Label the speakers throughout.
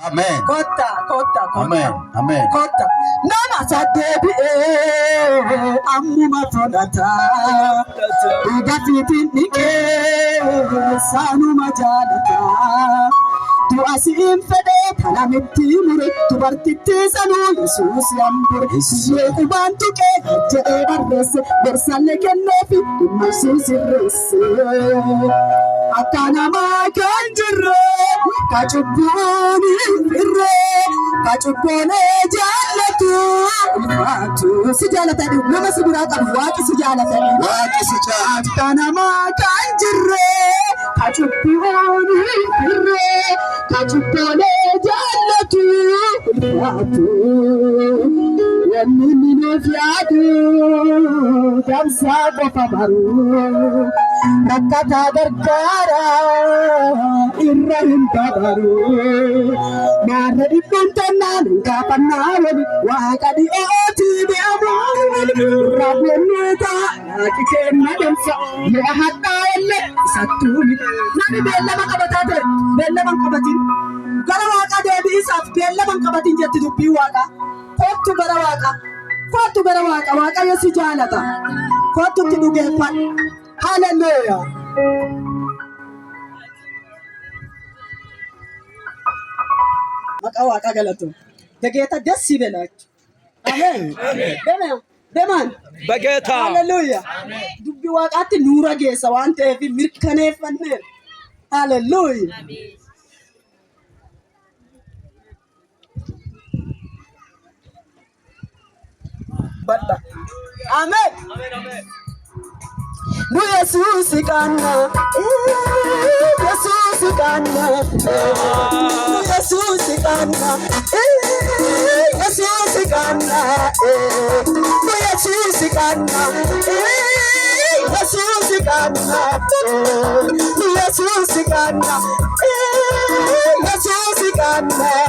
Speaker 1: Amen.
Speaker 2: Kota.
Speaker 1: Amen. Amen.
Speaker 2: Kota. Nama sadebi amuma fodata. Ida fitin nike sanu majalata. Tu asim fede tanamitti muri tu bartitti sanu Yesus yambur. Ye kubantu ke je barres bersale kennefi imasi sirrese. Akana makanjiro kachubuni firre kachubone jalatu ulfatu sijalata nama sibirata waki sijalata akana makanjiro kachubuni firre kachubone jalatu ulfatu yamini fiadu damsa kofabaru Nakata gargara irrahim tabaru Naradi kontana nunca panarodi Wakadi oti de amor Rableneta Akike nadamsa Yahata elle Satumi Nani bella makabatate Bella makabatin Garawaka debi isaf Bella makabatin jati dupi waka Kotu garawaka Waka yosi jalata Kotu tidugepat Hallelujah. Makawa kagalato. Dageta desi belach. Amen. Deman.
Speaker 3: Bageta.
Speaker 2: Hallelujah. Dubbi waqati nura geessa waan ta'eef mirkaneeffanne. Hallelujah. Amen. Amen. Nu Yesus kana, Yesus kana, nu Yesus kana, Yesus kana, nu Yesus kana, Yesus kana, nu Yesus kana, Yesus kana.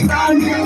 Speaker 3: Thank you.